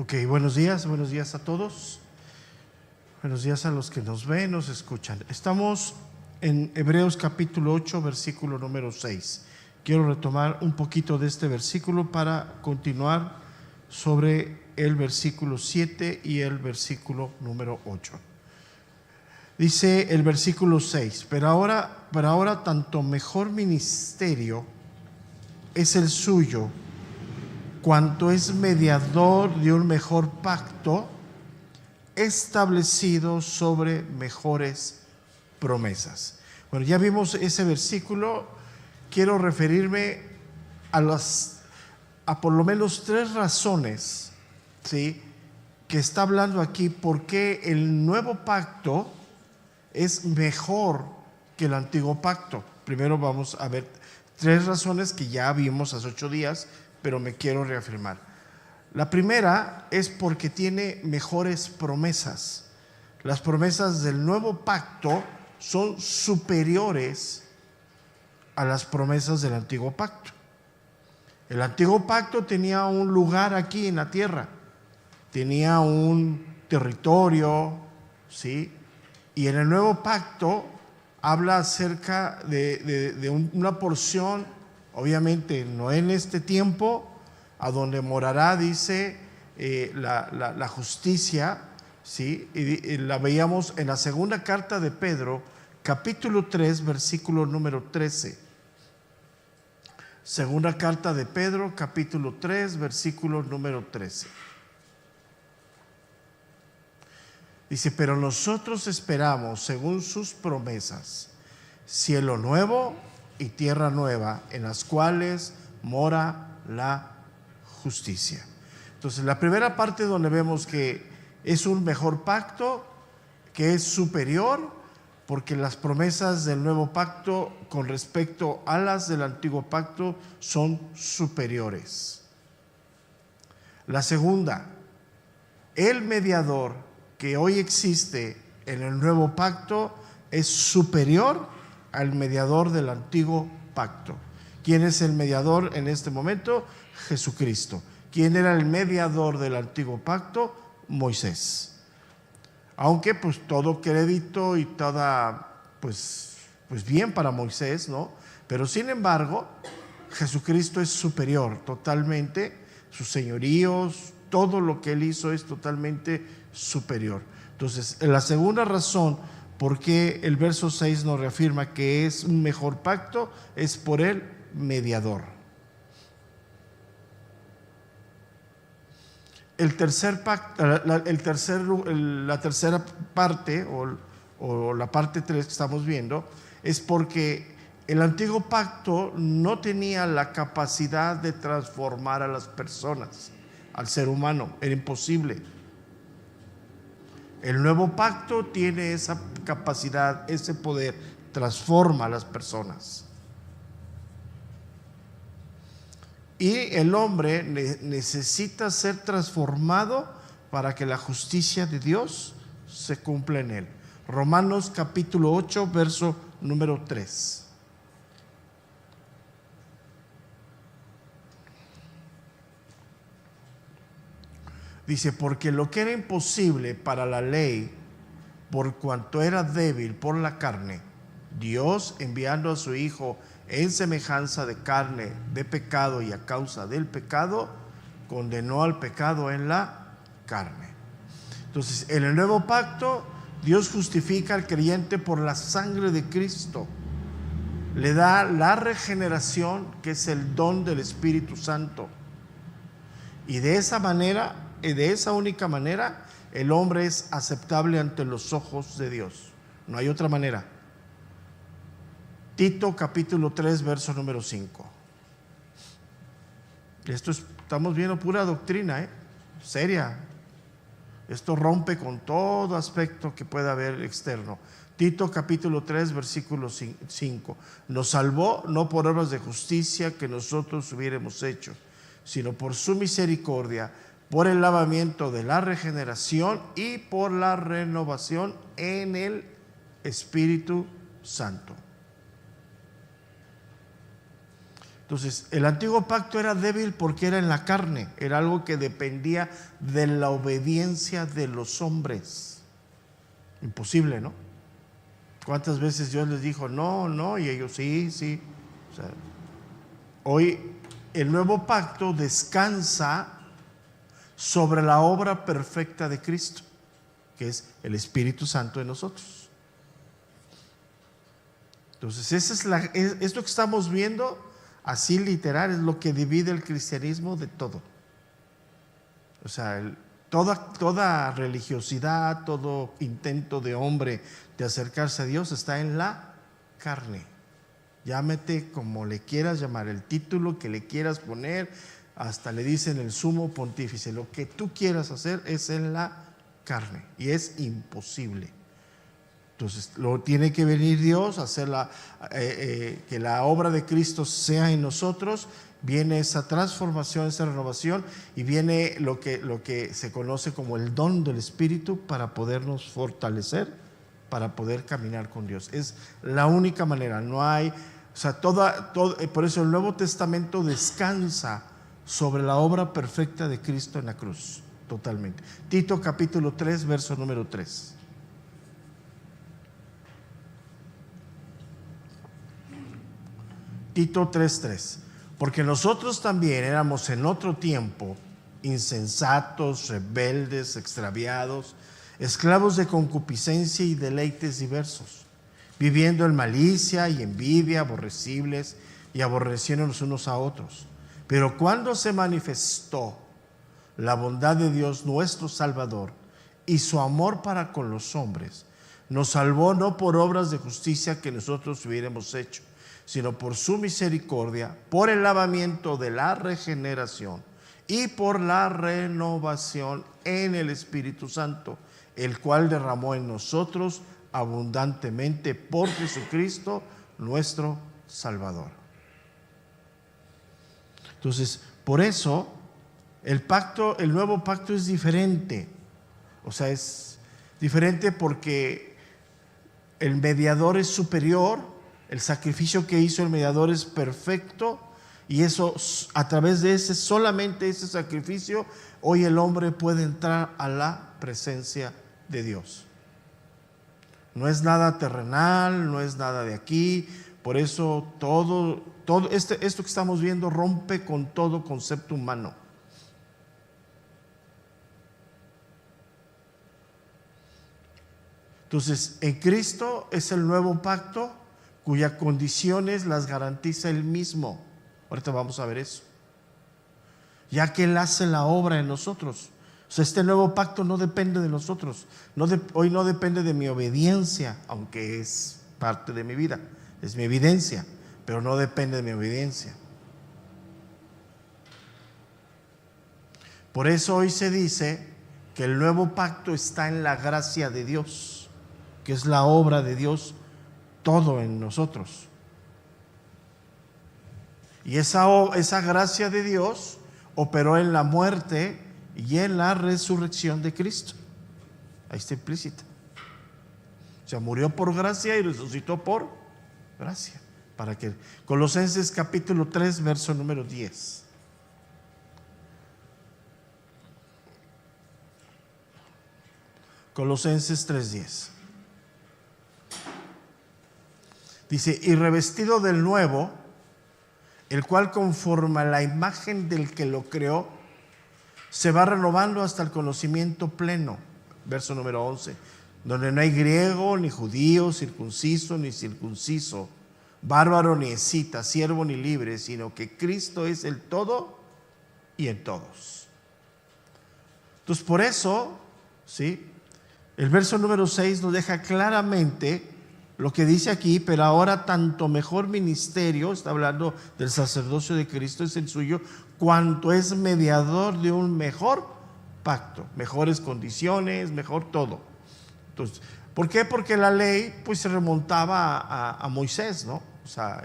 Ok, buenos días a todos. Buenos días a los que nos ven, nos escuchan. Estamos en Hebreos capítulo 8, versículo número 6. Quiero retomar un poquito de este versículo para continuar sobre el versículo 7 y el versículo número 8. Dice el versículo 6, pero ahora tanto mejor ministerio es el suyo, cuanto es mediador de un mejor pacto establecido sobre mejores promesas. Bueno, ya vimos ese versículo. Quiero referirme a por lo menos 3 razones, ¿sí?, que está hablando aquí, por qué el nuevo pacto es mejor que el antiguo pacto. Primero vamos a ver 3 razones que ya vimos hace 8 días, pero me quiero reafirmar. La primera es porque tiene mejores promesas. Las promesas del nuevo pacto son superiores a las promesas del antiguo pacto. El antiguo pacto tenía un lugar aquí en la tierra, tenía un territorio, ¿sí? Y en el nuevo pacto habla acerca de una porción, obviamente no en este tiempo, a donde morará, dice, la justicia, ¿sí? Y la veíamos en la segunda carta de Pedro, capítulo 3, versículo número 13. Segunda carta de Pedro, capítulo 3, versículo número 13. Dice, pero nosotros esperamos, según sus promesas, cielo nuevo y tierra nueva, en las cuales mora la justicia. Entonces, la primera parte donde vemos que es un mejor pacto, que es superior, porque las promesas del nuevo pacto con respecto a las del antiguo pacto son superiores. La segunda, el mediador que hoy existe en el nuevo pacto es superior al mediador del antiguo pacto. ¿Quién es el mediador en este momento? Jesucristo. ¿Quién era el mediador del antiguo pacto? Moisés. Aunque pues todo crédito y toda pues bien para Moisés, ¿no? Pero sin embargo, Jesucristo es superior totalmente, sus señoríos, todo lo que él hizo es totalmente superior. Entonces, la segunda razón por qué el verso 6 nos reafirma que es un mejor pacto es por el mediador. La tercera parte o la parte 3 que estamos viendo es porque el antiguo pacto no tenía la capacidad de transformar a las personas, al ser humano, era imposible. El nuevo pacto tiene esa capacidad, ese poder, transforma a las personas. Y el hombre necesita ser transformado para que la justicia de Dios se cumpla en él. Romanos capítulo 8, verso número 3. Dice, porque lo que era imposible para la ley, por cuanto era débil por la carne, Dios, enviando a su Hijo en semejanza de carne, de pecado, y a causa del pecado, condenó al pecado en la carne. Entonces, en el nuevo pacto, Dios justifica al creyente por la sangre de Cristo. Le da la regeneración, que es el don del Espíritu Santo. Y de esa manera, de esa única manera, el hombre es aceptable ante los ojos de Dios. No hay otra manera. Tito capítulo 3, verso número 5. Estamos viendo pura doctrina, seria. Esto rompe con todo aspecto que pueda haber externo. Tito capítulo 3, versículo 5. Nos salvó no por obras de justicia que nosotros hubiéramos hecho, sino por su misericordia, por el lavamiento de la regeneración y por la renovación en el Espíritu Santo. Entonces, el antiguo pacto era débil porque era en la carne, era algo que dependía de la obediencia de los hombres. Imposible, ¿no? ¿Cuántas veces Dios les dijo no, no? Y ellos sí, sí. O sea, hoy el nuevo pacto descansa sobre la obra perfecta de Cristo, que es el Espíritu Santo en nosotros. Entonces, esto que estamos viendo, así literal, es lo que divide el cristianismo de todo. O sea, toda religiosidad, todo intento de hombre de acercarse a Dios está en la carne. Llámete como le quieras llamar, el título que le quieras poner, hasta le dicen el sumo pontífice. Lo que tú quieras hacer es en la carne y es imposible. Entonces, tiene que venir Dios a hacer que la obra de Cristo sea en nosotros. Viene esa transformación, esa renovación, y viene lo que se conoce como el don del Espíritu para podernos fortalecer, para poder caminar con Dios. Es la única manera. No hay, o sea, por eso el Nuevo Testamento descansa sobre la obra perfecta de Cristo en la cruz, totalmente. Tito capítulo 3, verso número 3. Tito 3:3. Porque nosotros también éramos en otro tiempo insensatos, rebeldes, extraviados, esclavos de concupiscencia y deleites diversos, viviendo en malicia y envidia, aborrecibles y aborreciéndonos unos a otros. Pero cuando se manifestó la bondad de Dios nuestro Salvador y su amor para con los hombres, nos salvó no por obras de justicia que nosotros hubiéramos hecho, sino por su misericordia, por el lavamiento de la regeneración y por la renovación en el Espíritu Santo, el cual derramó en nosotros abundantemente por Jesucristo nuestro Salvador. Entonces, por eso el nuevo pacto es diferente. O sea, es diferente porque el mediador es superior. El sacrificio que hizo el mediador es perfecto, y eso, a través de solamente ese sacrificio, hoy el hombre puede entrar a la presencia de Dios. No es nada terrenal, no es nada de aquí. Por eso esto que estamos viendo rompe con todo concepto humano. Entonces, en Cristo es el nuevo pacto, cuyas condiciones las garantiza Él mismo. Ahorita vamos a ver eso. Ya que Él hace la obra en nosotros. O sea, este nuevo pacto no depende de nosotros. Hoy no depende de mi obediencia, aunque es parte de mi vida. Es mi evidencia, pero no depende de mi obediencia. Por eso hoy se dice que el nuevo pacto está en la gracia de Dios, que es la obra de Dios, todo en nosotros. Y esa gracia de Dios operó en la muerte y en la resurrección de Cristo. Ahí está implícita. O sea, murió por gracia y resucitó por gracia. Para que Colosenses capítulo 3, verso número 10. Colosenses 3:10. Dice: y revestido del nuevo, el cual conforme a la imagen del que lo creó, se va renovando hasta el conocimiento pleno. Verso número 11. Donde no hay griego, ni judío, circunciso, ni circunciso, bárbaro, ni escita, siervo, ni libre, sino que Cristo es el todo y en todos. Entonces, por eso, ¿sí?, el verso número 6 nos deja claramente lo que dice aquí: pero ahora tanto mejor ministerio, está hablando del sacerdocio de Cristo, es el suyo, cuanto es mediador de un mejor pacto, mejores condiciones, mejor todo. Entonces, ¿por qué? Porque la ley pues se remontaba a Moisés, ¿no? O sea,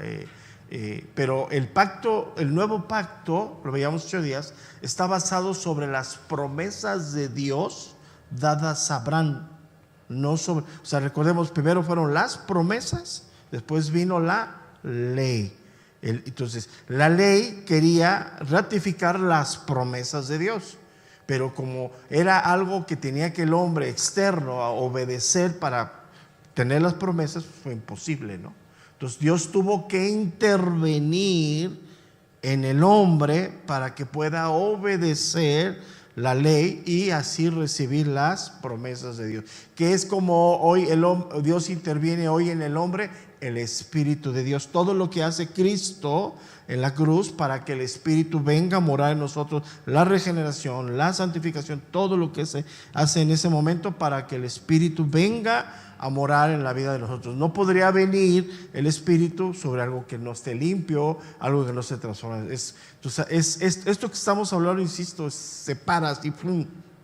pero el nuevo pacto, lo veíamos 8 días, está basado sobre las promesas de Dios dadas a Abraham. No sobre, o sea, recordemos, primero fueron las promesas, después vino la ley. Entonces, la ley quería ratificar las promesas de Dios, pero como era algo que tenía que el hombre externo a obedecer para tener las promesas, fue imposible, ¿no? Entonces, Dios tuvo que intervenir en el hombre para que pueda obedecer la ley y así recibir las promesas de Dios. Que es como hoy Dios interviene hoy en el hombre, el Espíritu de Dios. Todo lo que hace Cristo en la cruz para que el Espíritu venga a morar en nosotros, la regeneración, la santificación, todo lo que se hace en ese momento para que el Espíritu venga a morar en la vida de nosotros. No podría venir el Espíritu sobre algo que no esté limpio, algo que no se transforma. Entonces, esto que estamos hablando, insisto, se para así,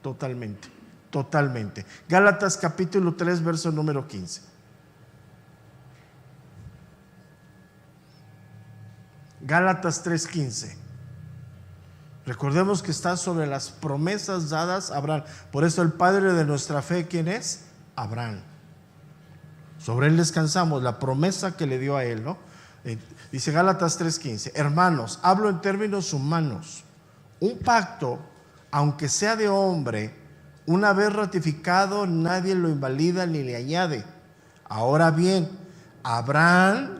totalmente. Gálatas capítulo 3, verso número 15. Gálatas 3:15. Recordemos que está sobre las promesas dadas a Abraham. Por eso el padre de nuestra fe, ¿quién es? Abraham. Sobre él descansamos, la promesa que le dio a él, ¿no? Dice Gálatas 3:15, hermanos, hablo en términos humanos. Un pacto, aunque sea de hombre, una vez ratificado, nadie lo invalida ni le añade. Ahora bien, Abraham,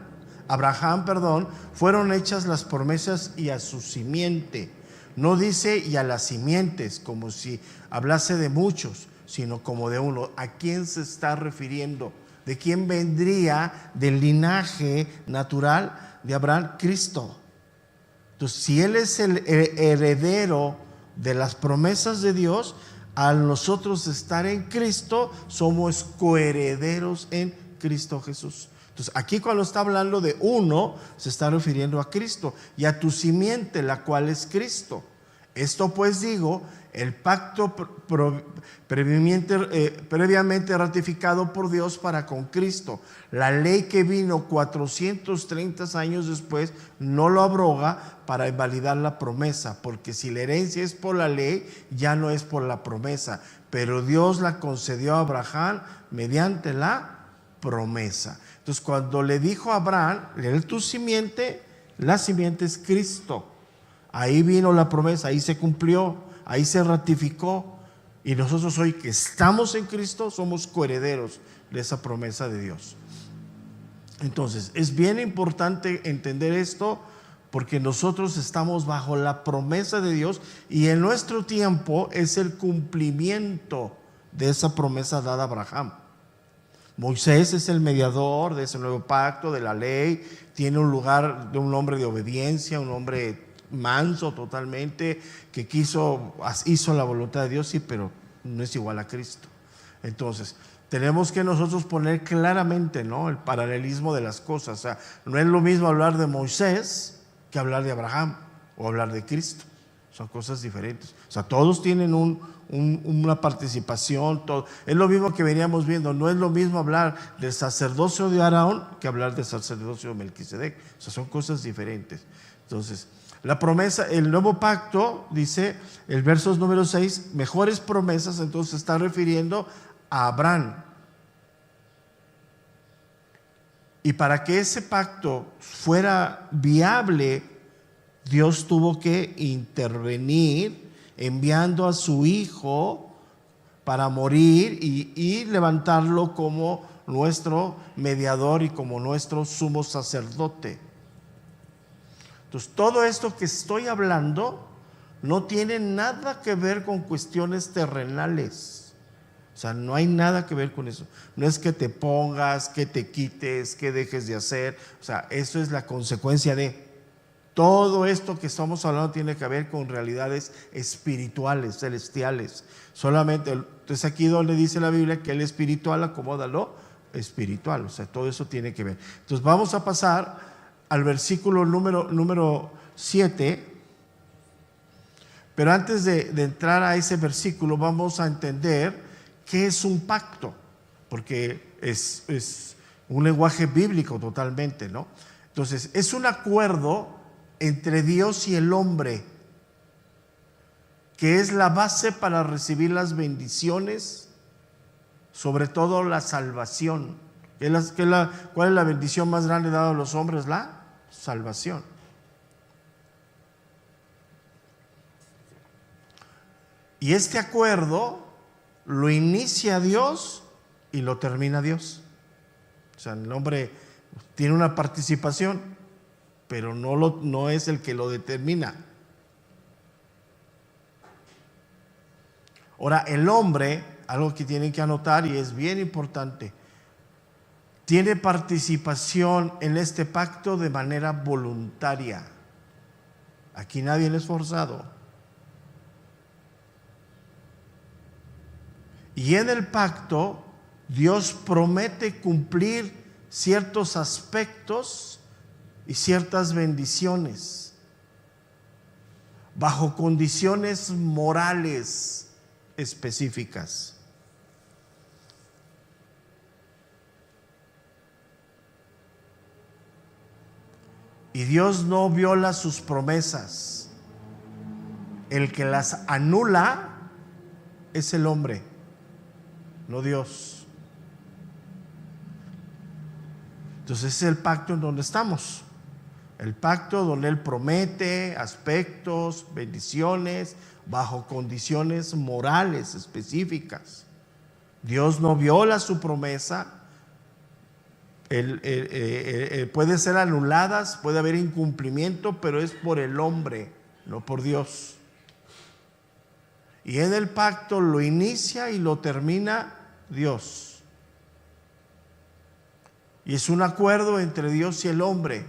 fueron hechas las promesas y a su simiente. No dice y a las simientes, como si hablase de muchos, sino como de uno. ¿A quién se está refiriendo? ¿De quién vendría del linaje natural de Abraham? Cristo. Entonces, si Él es el heredero de las promesas de Dios, al nosotros estar en Cristo, somos coherederos en Cristo Jesús. Entonces, aquí cuando está hablando de uno, se está refiriendo a Cristo y a tu simiente, la cual es Cristo. Esto pues digo, el pacto previamente ratificado por Dios para con Cristo. La ley que vino 430 años después no lo abroga para invalidar la promesa, porque si la herencia es por la ley, ya no es por la promesa, pero Dios la concedió a Abraham mediante la promesa. Entonces, cuando le dijo a Abraham, tu simiente, la simiente es Cristo. Ahí vino la promesa, ahí se cumplió, ahí se ratificó. Y nosotros hoy que estamos en Cristo somos coherederos de esa promesa de Dios. Entonces, es bien importante entender esto porque nosotros estamos bajo la promesa de Dios y en nuestro tiempo es el cumplimiento de esa promesa dada a Abraham. Moisés es el mediador de ese nuevo pacto, de la ley, tiene un lugar de un hombre de obediencia, un hombre manso totalmente, que hizo la voluntad de Dios, sí, pero no es igual a Cristo. Entonces, tenemos que nosotros poner claramente, ¿no?, el paralelismo de las cosas. O sea, no es lo mismo hablar de Moisés que hablar de Abraham o hablar de Cristo. Son cosas diferentes. O sea, todos tienen una participación. Todo. Es lo mismo que veníamos viendo. No es lo mismo hablar del sacerdocio de Aarón que hablar del sacerdocio de Melquisedec. O sea, son cosas diferentes. Entonces, la promesa, el nuevo pacto, dice el verso número 6, mejores promesas, entonces está refiriendo a Abraham. Y para que ese pacto fuera viable, Dios tuvo que intervenir enviando a su hijo para morir y levantarlo como nuestro mediador y como nuestro sumo sacerdote. Entonces, todo esto que estoy hablando no tiene nada que ver con cuestiones terrenales. O sea, no hay nada que ver con eso. No es que te pongas, que te quites, que dejes de hacer. O sea, eso es la consecuencia de todo esto que estamos hablando. Tiene que ver con realidades espirituales, celestiales. Solamente, entonces aquí donde dice la Biblia que el espiritual acomoda lo espiritual. O sea, todo eso tiene que ver. Entonces, vamos a pasar al versículo número 7, pero antes de entrar a ese versículo vamos a entender qué es un pacto, porque es un lenguaje bíblico totalmente, ¿no? Entonces, es un acuerdo entre Dios y el hombre, que es la base para recibir las bendiciones, sobre todo la salvación. ¿Cuál es la bendición más grande dada a los hombres? La salvación. Y este acuerdo lo inicia Dios y lo termina Dios. O sea, el hombre tiene una participación, pero no es el que lo determina. Ahora, el hombre, algo que tienen que anotar y es bien importante, tiene participación en este pacto de manera voluntaria. Aquí nadie es forzado. Y en el pacto, Dios promete cumplir ciertos aspectos y ciertas bendiciones bajo condiciones morales específicas. Y Dios no viola sus promesas. El que las anula es el hombre, no Dios. Entonces es el pacto en donde estamos. El pacto donde Él promete aspectos, bendiciones, bajo condiciones morales específicas. Dios no viola su promesa. Puede ser anuladas, puede haber incumplimiento, pero es por el hombre, no por Dios. Y en el pacto lo inicia y lo termina Dios. Y es un acuerdo entre Dios y el hombre,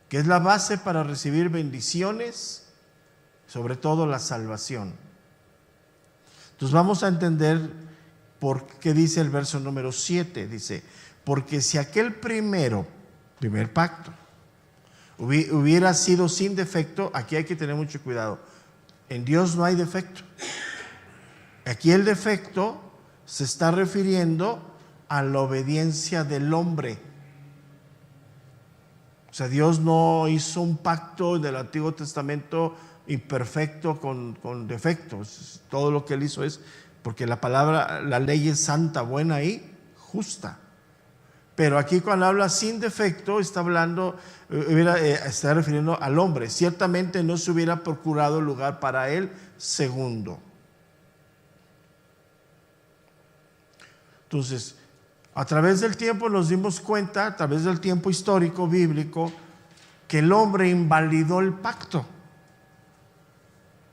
que es la base para recibir bendiciones, sobre todo la salvación. Entonces vamos a entender por qué dice el verso número 7. Dice, porque si aquel primer pacto hubiera sido sin defecto, aquí hay que tener mucho cuidado. En Dios no hay defecto. Aquí el defecto se está refiriendo a la obediencia del hombre. O sea, Dios no hizo un pacto del Antiguo Testamento imperfecto con defectos. Todo lo que Él hizo es porque la ley es santa, buena y justa. Pero aquí cuando habla sin defecto está refiriendo al hombre. Ciertamente no se hubiera procurado lugar para él segundo. Entonces, a través del tiempo nos dimos cuenta, a través del tiempo histórico bíblico, que el hombre invalidó el pacto.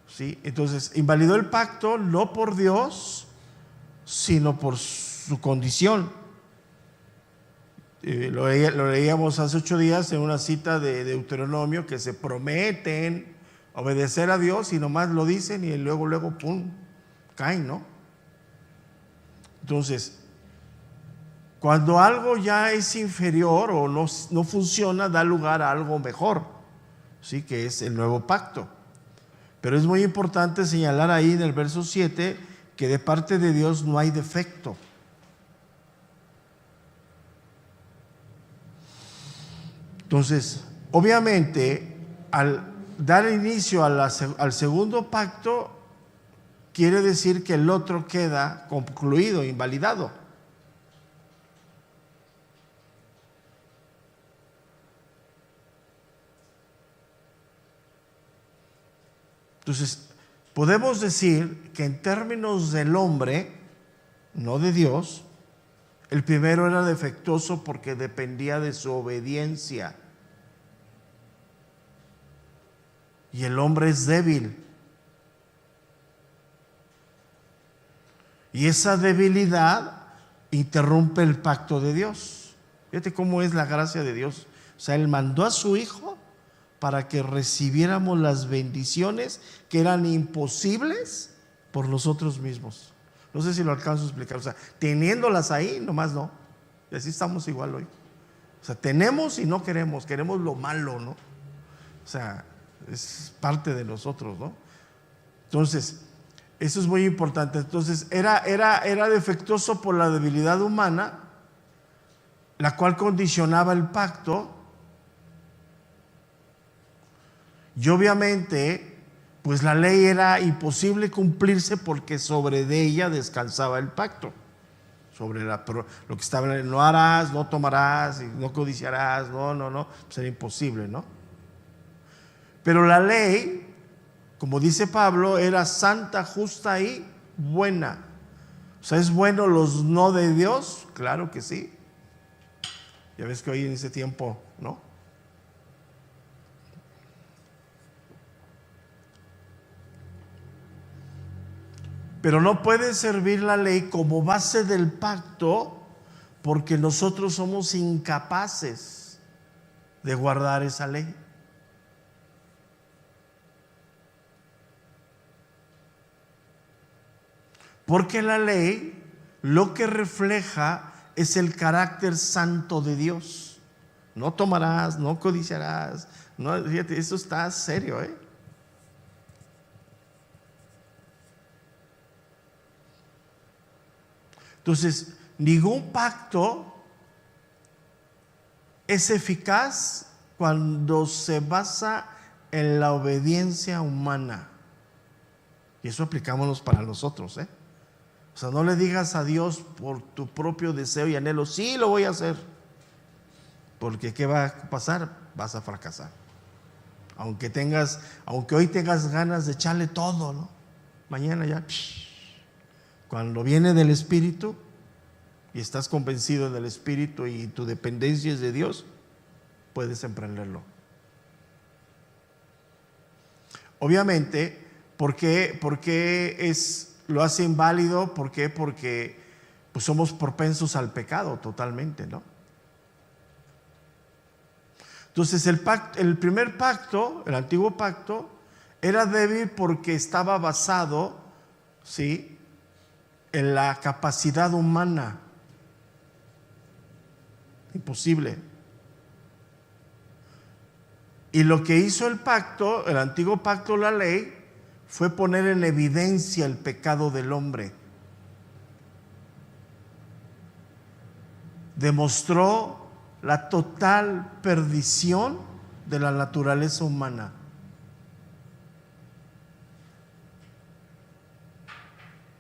¿Sí? Entonces, invalidó el pacto no por Dios, sino por su condición. Lo leíamos hace 8 días en una cita de Deuteronomio, que se prometen obedecer a Dios y nomás lo dicen y luego pum, caen, ¿no? Entonces, cuando algo ya es inferior o no funciona, da lugar a algo mejor, ¿sí? Que es el nuevo pacto. Pero es muy importante señalar ahí en el verso 7 que de parte de Dios no hay defecto. Entonces, obviamente, al dar inicio al segundo pacto, quiere decir que el otro queda concluido, invalidado. Entonces, podemos decir que en términos del hombre, no de Dios, el primero era defectuoso porque dependía de su obediencia. Y el hombre es débil. Y esa debilidad interrumpe el pacto de Dios. Fíjate cómo es la gracia de Dios. O sea, Él mandó a su Hijo para que recibiéramos las bendiciones que eran imposibles por nosotros mismos. No sé si lo alcanzo a explicar. O sea, teniéndolas ahí, nomás no. Y así estamos igual hoy. O sea, tenemos y no queremos lo malo, ¿no? O sea, es parte de nosotros, ¿no? Entonces, eso es muy importante. Entonces, era defectuoso por la debilidad humana, la cual condicionaba el pacto. Y obviamente, pues la ley era imposible cumplirse porque sobre de ella descansaba el pacto. sobre lo que estaba, no harás, no tomarás, no codiciarás, no, sería imposible, ¿no? Pero la ley, como dice Pablo, era santa, justa y buena. O sea, ¿es bueno los no de Dios? Claro que sí. Ya ves que hoy en ese tiempo, ¿no? Pero no puede servir la ley como base del pacto, porque nosotros somos incapaces de guardar esa ley. Porque la ley lo que refleja es el carácter santo de Dios. No tomarás, no codiciarás. No, fíjate, eso está serio, ¿eh? Entonces, ningún pacto es eficaz cuando se basa en la obediencia humana. Y eso aplicámonos para nosotros, ¿eh? O sea, no le digas a Dios por tu propio deseo y anhelo, sí lo voy a hacer. Porque ¿qué va a pasar? Vas a fracasar. Aunque hoy tengas ganas de echarle todo, ¿no? Mañana ya, cuando viene del Espíritu y estás convencido del Espíritu y tu dependencia es de Dios, puedes emprenderlo. Obviamente, ¿por qué lo hace inválido? ¿Por qué? Porque pues somos propensos al pecado totalmente, ¿no? Entonces el primer pacto, el antiguo pacto, era débil porque estaba basado, ¿sí?, en la capacidad humana. Imposible. Y lo que hizo el pacto, el antiguo pacto, la ley, fue poner en evidencia el pecado del hombre. Demostró la total perdición de la naturaleza humana.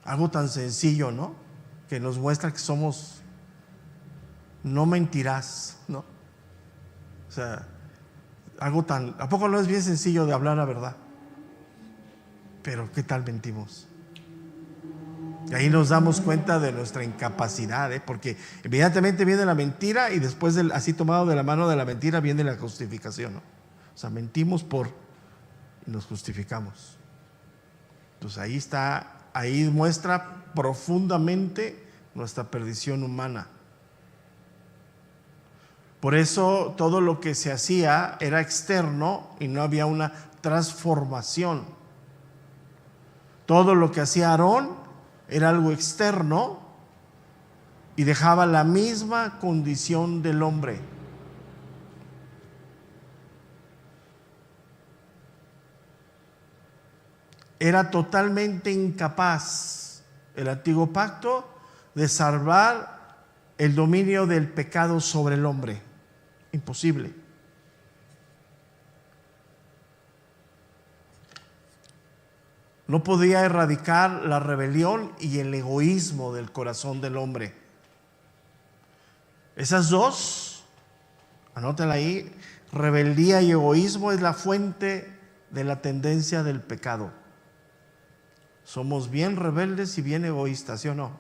Algo tan sencillo, ¿no? Que nos muestra que somos, no mentirás, ¿no? O sea, ¿a poco no es bien sencillo de hablar la verdad? Pero ¿qué tal mentimos? Y ahí nos damos cuenta de nuestra incapacidad, ¿eh? Porque inmediatamente viene la mentira y después, así tomado de la mano de la mentira, viene la justificación, ¿no? O sea, mentimos y nos justificamos. Entonces ahí muestra profundamente nuestra perdición humana. Por eso todo lo que se hacía era externo y no había una transformación. Todo lo que hacía Aarón era algo externo y dejaba la misma condición del hombre. Era totalmente incapaz el antiguo pacto de salvar el dominio del pecado sobre el hombre. Imposible. No podía erradicar la rebelión y el egoísmo del corazón del hombre. Esas dos, anótala ahí, rebeldía y egoísmo es la fuente de la tendencia del pecado. Somos bien rebeldes y bien egoístas, ¿sí o no?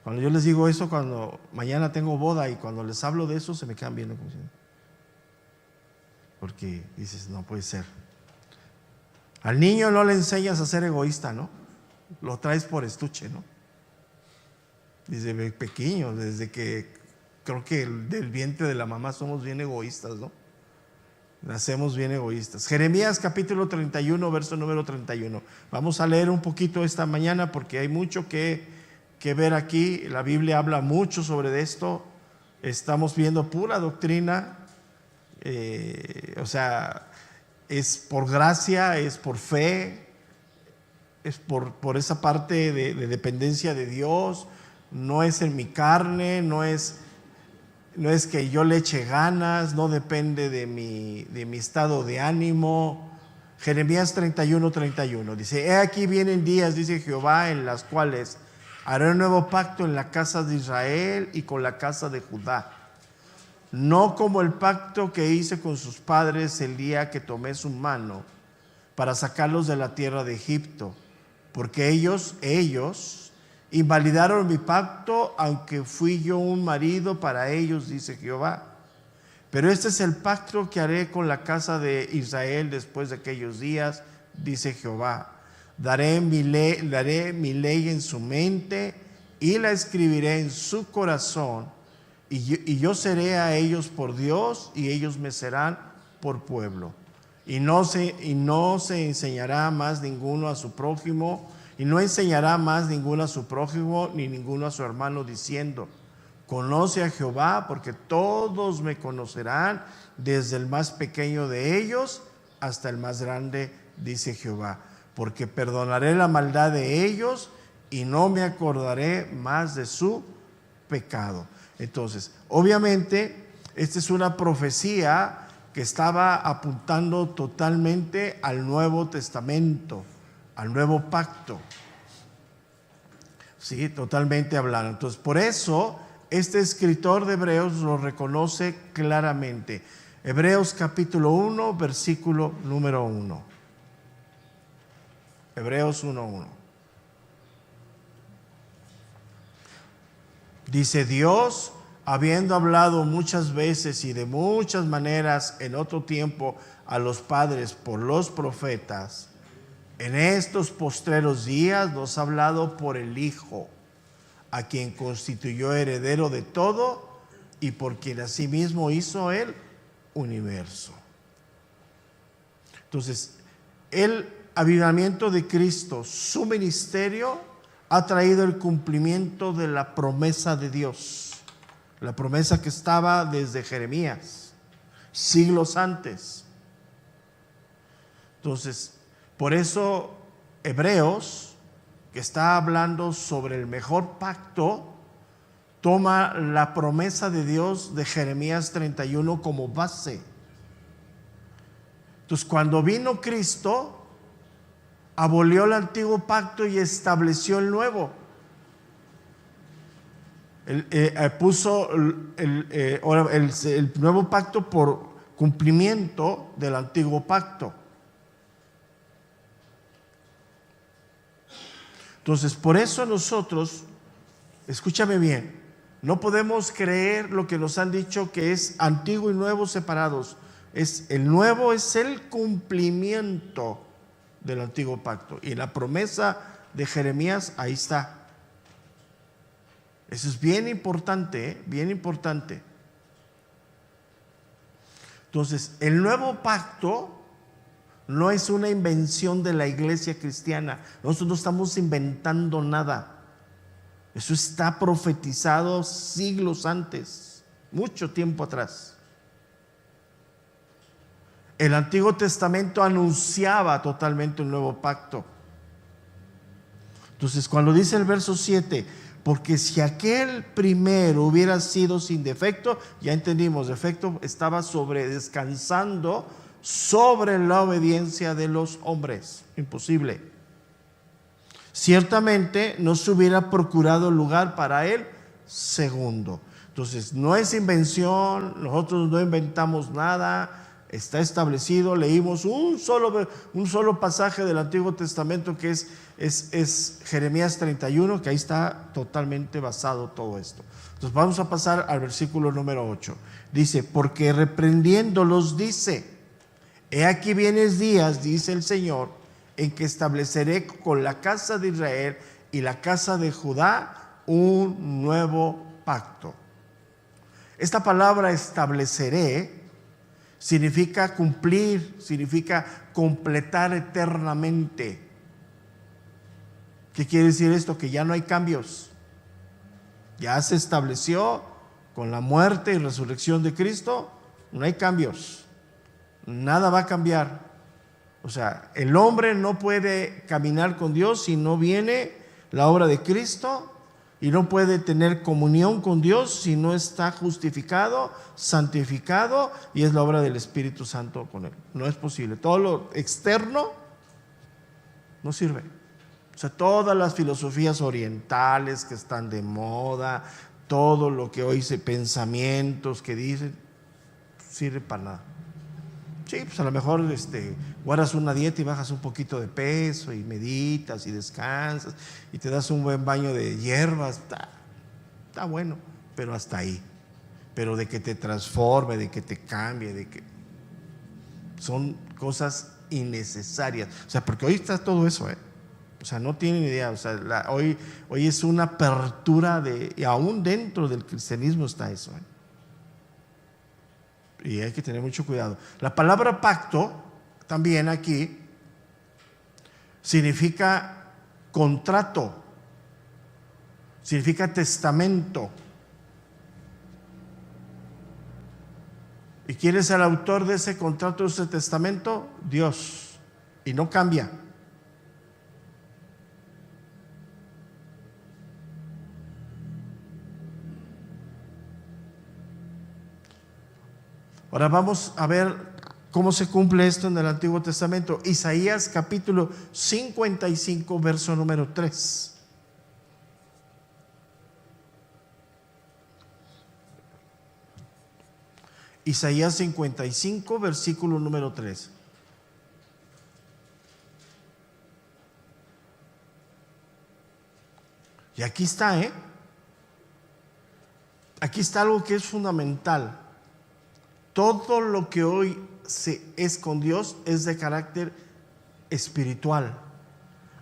Cuando yo les digo eso, cuando mañana tengo boda y cuando les hablo de eso, se me quedan viendo como si, porque dices, no puede ser. Al niño no le enseñas a ser egoísta, ¿no? Lo traes por estuche, ¿no? Desde pequeño, desde que creo que del vientre de la mamá somos bien egoístas, ¿no? Nacemos bien egoístas. Jeremías capítulo 31, verso número 31. Vamos a leer un poquito esta mañana porque hay mucho que ver aquí. La Biblia habla mucho sobre esto. Estamos viendo pura doctrina. O sea, es por gracia, es por fe, es por esa parte de dependencia de Dios. No es en mi carne, no es que yo le eche ganas, no depende de mi estado de ánimo. Jeremías 31, 31 dice: he aquí vienen días, dice Jehová, en las cuales Haré un nuevo pacto en la casa de Israel y con la casa de Judá. No como el pacto que hice con sus padres el día que tomé su mano para sacarlos de la tierra de Egipto, porque ellos invalidaron mi pacto, aunque fui yo un marido para ellos, dice Jehová. Pero este es el pacto que haré con la casa de Israel después de aquellos días, dice Jehová. Daré mi ley en su mente y la escribiré en su corazón, y yo seré a ellos por Dios y ellos me serán por pueblo. Y no se enseñará más ninguno a su prójimo, y no enseñará más ninguno a su prójimo ni ninguno a su hermano, diciendo: conoce a Jehová, porque todos me conocerán, desde el más pequeño de ellos hasta el más grande, dice Jehová. Porque perdonaré la maldad de ellos y no me acordaré más de su pecado. Entonces, obviamente, esta es una profecía que estaba apuntando totalmente al Nuevo Testamento, al nuevo pacto. Sí, totalmente hablando. Entonces, por eso este escritor de Hebreos lo reconoce claramente. Hebreos capítulo 1, versículo número 1. Hebreos 1:1. Dice: Dios, habiendo hablado muchas veces y de muchas maneras en otro tiempo a los padres por los profetas, en estos postreros días nos ha hablado por el Hijo, a quien constituyó heredero de todo y por quien asimismo hizo el universo. Entonces, el avivamiento de Cristo, su ministerio, ha traído el cumplimiento de la promesa de Dios, la promesa que estaba desde Jeremías, siglos antes. Entonces, por eso Hebreos, que está hablando sobre el mejor pacto, toma la promesa de Dios de Jeremías 31 como base. Entonces, cuando vino Cristo, abolió el antiguo pacto y estableció el nuevo. Puso el nuevo pacto por cumplimiento del antiguo pacto. Entonces, por eso nosotros, escúchame bien, no podemos creer lo que nos han dicho que es antiguo y nuevo separados. El nuevo es el cumplimiento del antiguo pacto, y la promesa de Jeremías ahí está. Eso es bien importante, bien importante. Entonces, el nuevo pacto no es una invención de la iglesia cristiana. Nosotros no estamos inventando nada. Eso está profetizado siglos antes, mucho tiempo atrás. El Antiguo Testamento anunciaba totalmente un nuevo pacto. Entonces, cuando dice el verso 7, porque si aquel primero hubiera sido sin defecto, ya entendimos, defecto estaba descansando sobre la obediencia de los hombres. Imposible. Ciertamente no se hubiera procurado lugar para el segundo. Entonces, no es invención, nosotros no inventamos nada. Está establecido. Leímos un solo pasaje del Antiguo Testamento, que es Jeremías 31, que ahí está totalmente basado todo esto. Entonces vamos a pasar al versículo número 8. Dice: porque reprendiéndolos dice: he aquí vienes días, dice el Señor, en que estableceré con la casa de Israel y la casa de Judá un nuevo pacto. Esta palabra estableceré significa cumplir, significa completar eternamente. ¿Qué quiere decir esto? Que ya no hay cambios. Ya se estableció con la muerte y resurrección de Cristo, no hay cambios. Nada va a cambiar. O sea, el hombre no puede caminar con Dios si no viene la obra de Cristo, y no puede tener comunión con Dios si no está justificado, santificado, y es la obra del Espíritu Santo con él. No es posible. Todo lo externo no sirve. O sea, todas las filosofías orientales que están de moda, todo lo que hoy pensamientos que dicen, sirve para nada. Sí, pues a lo mejor guardas una dieta y bajas un poquito de peso y meditas y descansas y te das un buen baño de hierbas, está bueno, pero hasta ahí. Pero de que te transforme, de que te cambie, de que son cosas innecesarias. O sea, porque hoy está todo eso, o sea, no tienen idea. O sea, hoy es una apertura y aún dentro del cristianismo está eso, Y hay que tener mucho cuidado. La palabra pacto, también aquí, significa contrato, significa testamento. ¿Y quién es el autor de ese contrato, de ese testamento? Dios. Y no cambia. Ahora vamos a ver cómo se cumple esto en el Antiguo Testamento. Isaías capítulo 55, verso número 3. Isaías 55, versículo número 3. Y aquí está, Aquí está algo que es fundamental. Todo lo que hoy es con Dios es de carácter espiritual.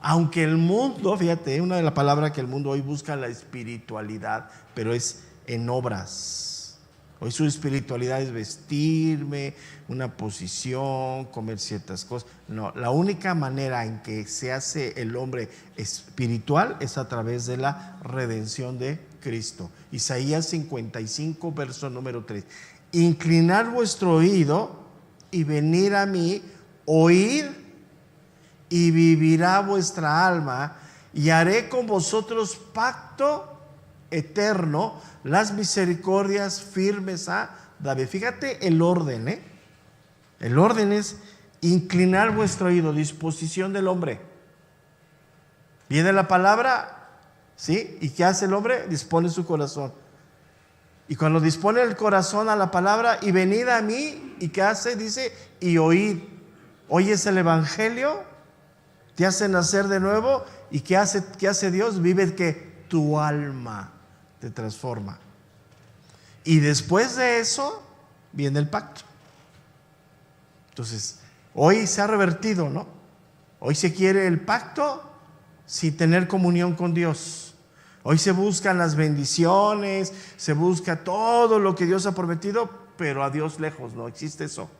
Aunque el mundo, fíjate, una de las palabras que el mundo hoy busca la espiritualidad, pero es en obras. Hoy su espiritualidad es vestirme, una posición, comer ciertas cosas. No, la única manera en que se hace el hombre espiritual es a través de la redención de Cristo. Isaías 55, verso número 3. Inclinad vuestro oído y venid a mí, oíd y vivirá vuestra alma, y haré con vosotros pacto eterno, las misericordias firmes a David. Fíjate el orden, El orden es inclinar vuestro oído, disposición del hombre. Viene la palabra, ¿sí? ¿Y qué hace el hombre? Dispone su corazón. Y cuando dispone el corazón a la palabra, y venid a mí, ¿y qué hace? Dice, y oíd. Oyes el evangelio, te hace nacer de nuevo, ¿y qué hace Dios? Vive que tu alma te transforma. Y después de eso viene el pacto. Entonces, hoy se ha revertido, ¿no? Hoy se quiere el pacto sin tener comunión con Dios. Hoy se buscan las bendiciones, se busca todo lo que Dios ha prometido, pero a Dios lejos, no existe eso.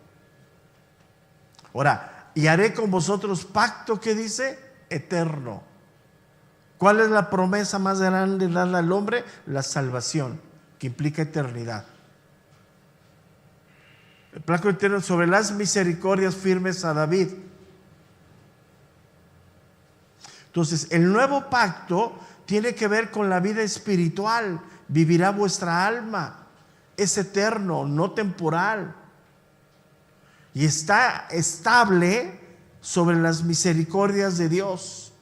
Ahora, y haré con vosotros pacto, que dice, eterno. ¿Cuál es la promesa más grande dada al hombre? La salvación, que implica eternidad. El pacto eterno sobre las misericordias firmes a David. Entonces, el nuevo pacto tiene que ver con la vida espiritual. Vivirá vuestra alma. Es eterno, no temporal. Y está estable sobre las misericordias de Dios,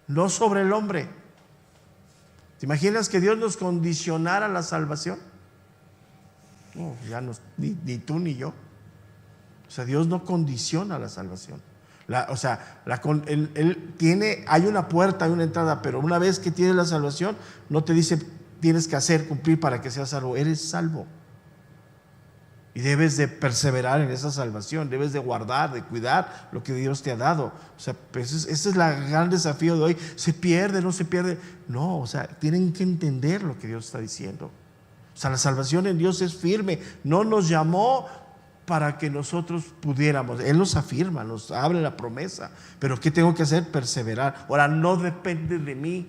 no sobre el hombre. ¿Te imaginas que Dios nos condicionara la salvación? No, ya no, ni tú ni yo. O sea, Dios no condiciona la salvación. Hay una puerta, hay una entrada, pero una vez que tienes la salvación, no te dice tienes que cumplir para que seas salvo. Eres salvo. Y debes de perseverar en esa salvación, debes de guardar, de cuidar lo que Dios te ha dado. O sea, pues ese es el gran desafío de hoy. ¿Se pierde, no se pierde? No, o sea, tienen que entender lo que Dios está diciendo. O sea, la salvación en Dios es firme. No nos llamó para que nosotros pudiéramos. Él nos afirma, nos abre la promesa. Pero ¿qué tengo que hacer? Perseverar. Ahora, no depende de mí.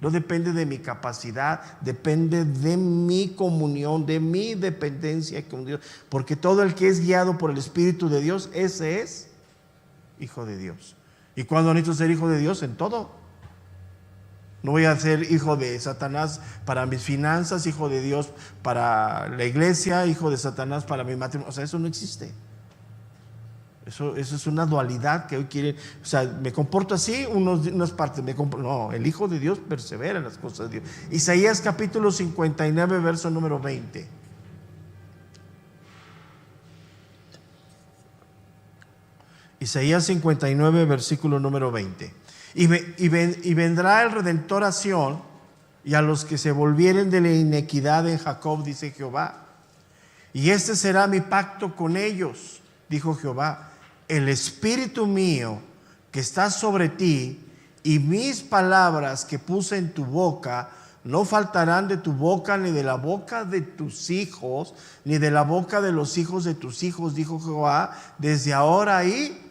No depende de mi capacidad, depende de mi comunión, de mi dependencia con Dios. Porque todo el que es guiado por el Espíritu de Dios, ese es hijo de Dios. ¿Y cuándo necesito ser hijo de Dios? En todo. No voy a ser hijo de Satanás para mis finanzas, hijo de Dios para la iglesia, hijo de Satanás para mi matrimonio. O sea, eso no existe. Eso es una dualidad que hoy quieren. O sea, me comporto así, unas partes. No, el Hijo de Dios persevera en las cosas de Dios. Isaías capítulo 59, verso número 20. Isaías 59, versículo número 20. Y vendrá el Redentor a Sión, y a los que se volvieren de la inequidad en Jacob, dice Jehová. Y este será mi pacto con ellos, dijo Jehová. El espíritu mío que está sobre ti y mis palabras que puse en tu boca no faltarán de tu boca, ni de la boca de tus hijos, ni de la boca de los hijos de tus hijos, dijo Jehová, desde ahora y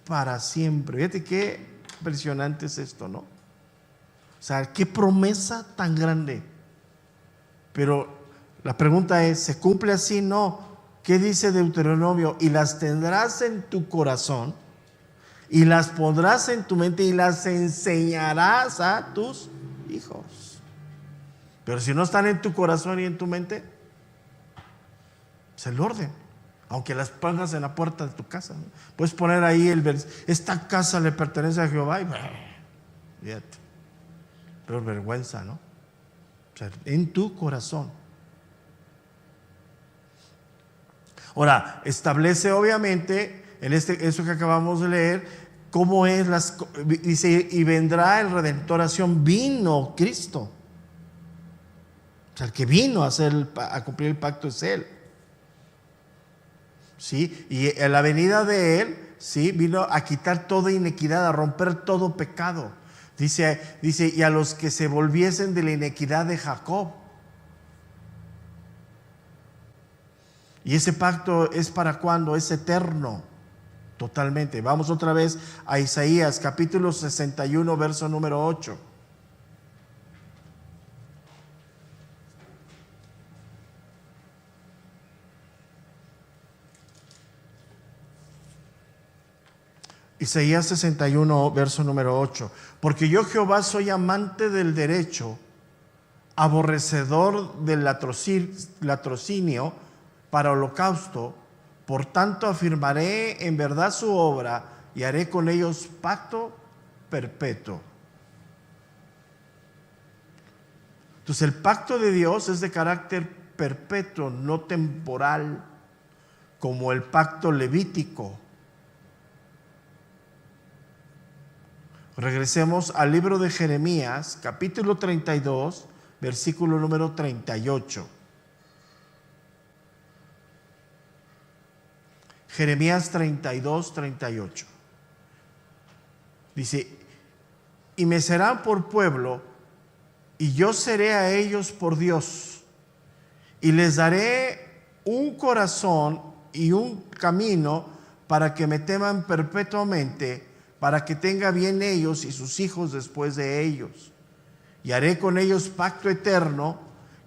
para siempre. Fíjate qué impresionante es esto, ¿no? O sea, qué promesa tan grande. Pero la pregunta es, ¿se cumple así? No. ¿Qué dice Deuteronomio? Y las tendrás en tu corazón, y las pondrás en tu mente, y las enseñarás a tus hijos. Pero si no están en tu corazón y en tu mente, es el orden. Aunque las pongas en la puerta de tu casa, ¿no? Puedes poner ahí esta casa le pertenece a Jehová, y fíjate. Pero vergüenza, ¿no? O sea, en tu corazón. Ahora, establece obviamente en eso que acabamos de leer, cómo es dice, y vendrá el Redentor a Sión. Vino Cristo. O sea, el que vino a cumplir el pacto es Él. ¿Sí? Y en la venida de Él, ¿sí?, vino a quitar toda iniquidad, a romper todo pecado. Dice, y a los que se volviesen de la iniquidad de Jacob. Y ese pacto es para cuando, es eterno, totalmente. Vamos otra vez a Isaías capítulo 61, verso número 8. Isaías 61, verso número 8. Porque yo, Jehová, soy amante del derecho, aborrecedor del latrocinio para holocausto. Por tanto, afirmaré en verdad su obra y haré con ellos pacto perpetuo. Entonces, el pacto de Dios es de carácter perpetuo, no temporal, como el pacto levítico. Regresemos al libro de Jeremías, capítulo 32, versículo número 38. Jeremías 32, 38. Dice, y me serán por pueblo, y yo seré a ellos por Dios, y les daré un corazón y un camino para que me teman perpetuamente, para que tenga bien ellos y sus hijos después de ellos. Y haré con ellos pacto eterno,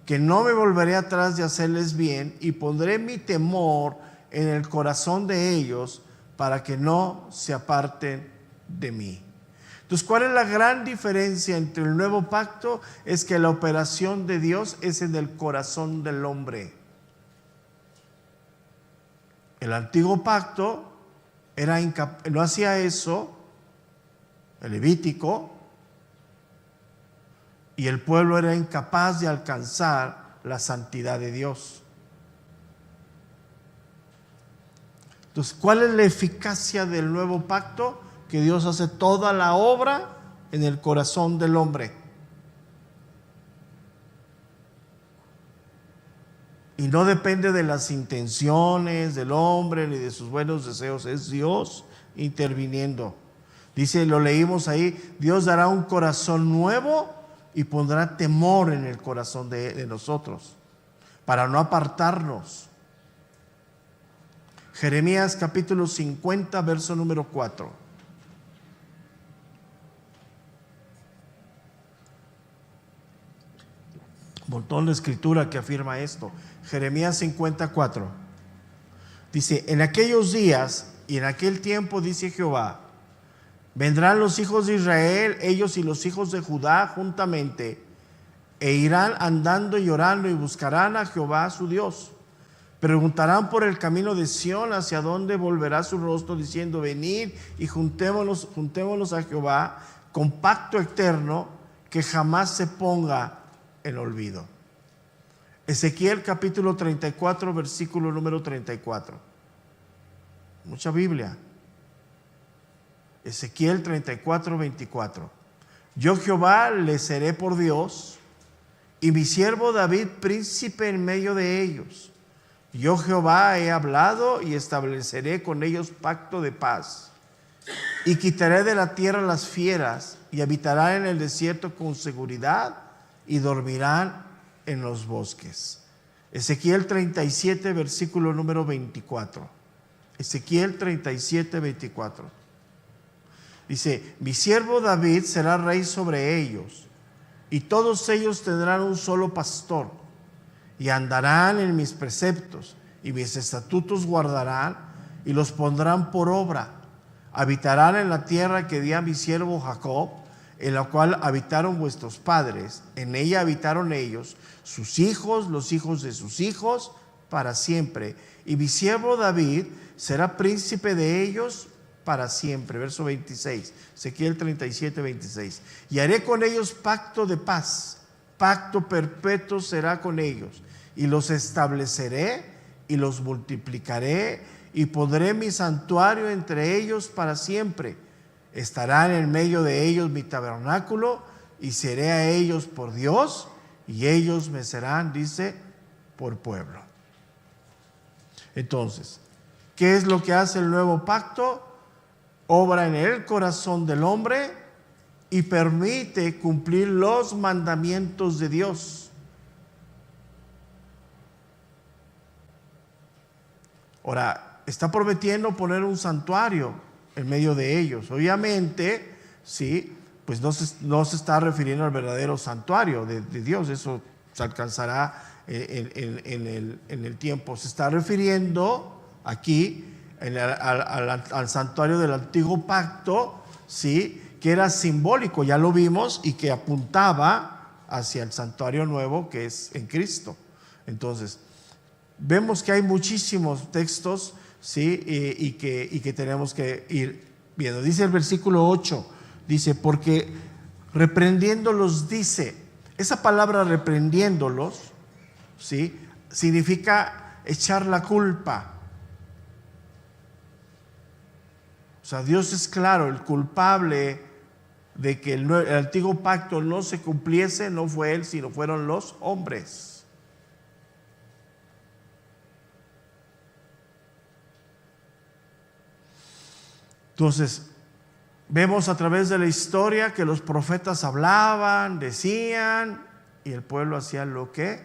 que no me volveré atrás de hacerles bien, y pondré mi temor en el corazón de ellos, para que no se aparten de mí. Entonces, ¿cuál es la gran diferencia entre el nuevo pacto? Es que la operación de Dios es en el corazón del hombre. El antiguo pacto no hacía eso, el levítico, y el pueblo era incapaz de alcanzar la santidad de Dios. Entonces, ¿cuál es la eficacia del nuevo pacto? Que Dios hace toda la obra en el corazón del hombre. Y no depende de las intenciones del hombre ni de sus buenos deseos, es Dios interviniendo. Dice, lo leímos ahí, Dios dará un corazón nuevo y pondrá temor en el corazón de nosotros, para no apartarnos. Jeremías capítulo 50, verso número 4. Un montón de escritura que afirma esto. Jeremías 54. Dice, en aquellos días y en aquel tiempo, dice Jehová, vendrán los hijos de Israel, ellos y los hijos de Judá juntamente, e irán andando y llorando y buscarán a Jehová su Dios, Preguntarán por el camino de Sión, hacia dónde volverá su rostro, diciendo: venid y juntémonos a Jehová con pacto eterno que jamás se ponga en olvido. Ezequiel capítulo 34, versículo número 34. Mucha Biblia. Ezequiel 34, 24. Yo Jehová les seré por Dios, y mi siervo David príncipe en medio de ellos. Yo Jehová he hablado y estableceré con ellos pacto de paz. Y quitaré de la tierra las fieras, y habitarán en el desierto con seguridad, y dormirán en los bosques. Ezequiel 37, versículo número 24. Ezequiel 37, 24. Dice: mi siervo David será rey sobre ellos, y todos ellos tendrán un solo pastor, y andarán en mis preceptos, y mis estatutos guardarán, y los pondrán por obra. Habitarán en la tierra que di a mi siervo Jacob, en la cual habitaron vuestros padres. En ella habitaron ellos, sus hijos, los hijos de sus hijos, para siempre. Y mi siervo David será príncipe de ellos para siempre. Verso 26, Ezequiel 37, 26. Y haré con ellos pacto de paz, pacto perpetuo será con ellos, y los estableceré y los multiplicaré, y pondré mi santuario entre ellos para siempre. Estará en medio de ellos mi tabernáculo, y seré a ellos por Dios, y ellos me serán, dice, por pueblo. Entonces, ¿qué es lo que hace el nuevo pacto? Obra en el corazón del hombre y permite cumplir los mandamientos de Dios. Ahora, está prometiendo poner un santuario en medio de ellos. Obviamente, sí, pues no se está refiriendo al verdadero santuario de Dios. Eso se alcanzará en el tiempo. Se está refiriendo aquí al santuario del antiguo pacto, ¿sí?, que era simbólico, ya lo vimos, y que apuntaba hacia el santuario nuevo que es en Cristo. Entonces, vemos que hay muchísimos textos, ¿sí?, y que tenemos que ir viendo. Dice el versículo 8, dice: porque reprendiéndolos, dice, esa palabra reprendiéndolos, ¿sí?, significa echar la culpa. O sea, Dios es claro, el culpable de que el antiguo pacto no se cumpliese no fue Él, sino fueron los hombres. Entonces, vemos a través de la historia que los profetas hablaban, decían, y el pueblo hacía lo que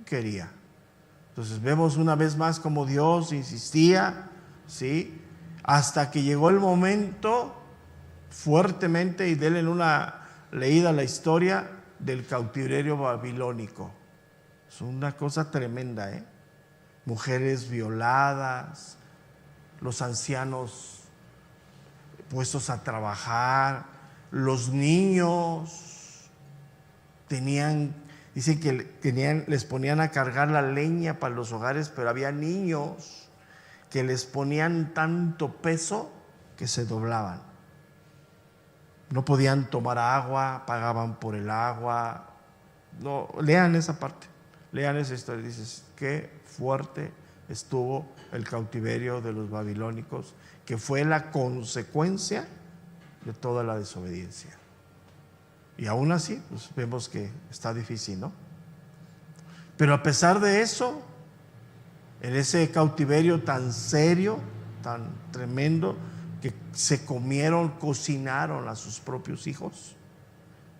quería. Entonces vemos una vez más cómo Dios insistía, ¿sí?, hasta que llegó el momento fuertemente, y denle una leída a la historia del cautiverio babilónico. Es una cosa tremenda, mujeres violadas, los ancianos puestos a trabajar, los niños dicen que les ponían a cargar la leña para los hogares, pero había niños que les ponían tanto peso que se doblaban. No podían tomar agua, pagaban por el agua. No, lean esa parte, lean esa historia. Dices, qué fuerte estuvo el cautiverio de los babilónicos, que fue la consecuencia de toda la desobediencia. Y aún así, pues vemos que está difícil, ¿no? Pero a pesar de eso, en ese cautiverio tan serio, tan tremendo, que se cocinaron a sus propios hijos,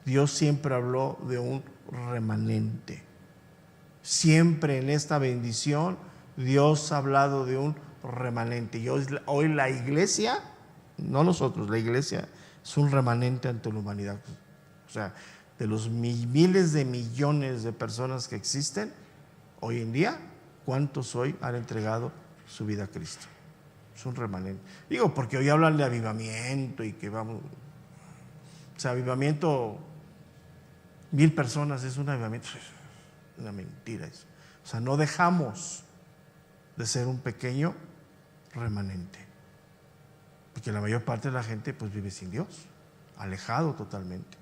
Dios siempre habló de un remanente. Siempre en esta bendición Dios ha hablado de un remanente. Y hoy la iglesia, no nosotros, la iglesia es un remanente ante la humanidad. O sea, de los miles de millones de personas que existen hoy en día, ¿cuántos hoy han entregado su vida a Cristo? Es un remanente. Digo, porque hoy hablan de avivamiento y que vamos. O sea, avivamiento, 1,000 personas es un avivamiento. Es una mentira eso. O sea, no dejamos de ser un pequeño remanente. Porque la mayor parte de la gente pues vive sin Dios, alejado totalmente.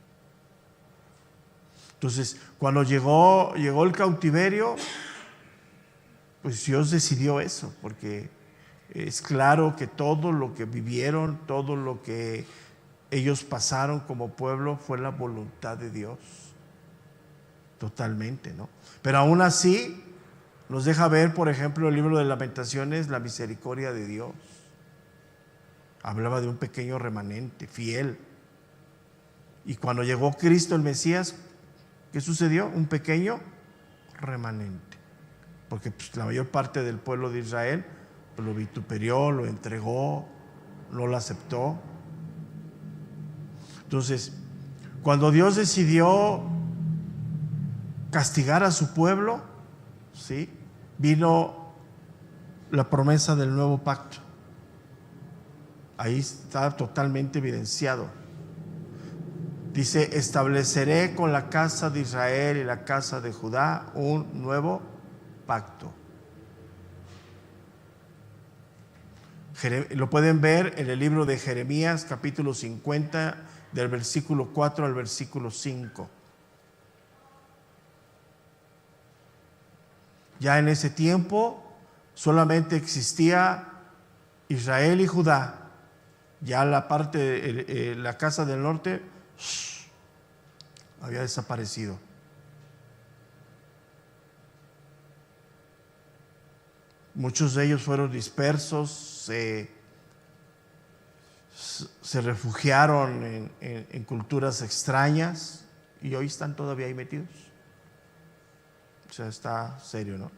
Entonces, cuando llegó el cautiverio, pues Dios decidió eso, porque es claro que todo lo que vivieron, todo lo que ellos pasaron como pueblo fue la voluntad de Dios, totalmente, ¿no? Pero aún así nos deja ver, por ejemplo, el libro de Lamentaciones, la misericordia de Dios. Hablaba de un pequeño remanente, fiel. Y cuando llegó Cristo el Mesías, ¿qué sucedió? Un pequeño remanente. Porque pues, la mayor parte del pueblo de Israel pues, lo vituperió, lo entregó, no lo aceptó. Entonces, cuando Dios decidió castigar a su pueblo, ¿sí?, vino la promesa del nuevo pacto. Ahí está totalmente evidenciado. Dice: estableceré con la casa de Israel y la casa de Judá un nuevo pacto. Lo pueden ver en el libro de Jeremías, capítulo 50, del versículo 4 al versículo 5. Ya en ese tiempo solamente existía Israel y Judá. Ya la parte, la casa del norte había desaparecido. Muchos de ellos fueron dispersos, se refugiaron en culturas extrañas y hoy están todavía ahí metidos. O sea, está serio, ¿no?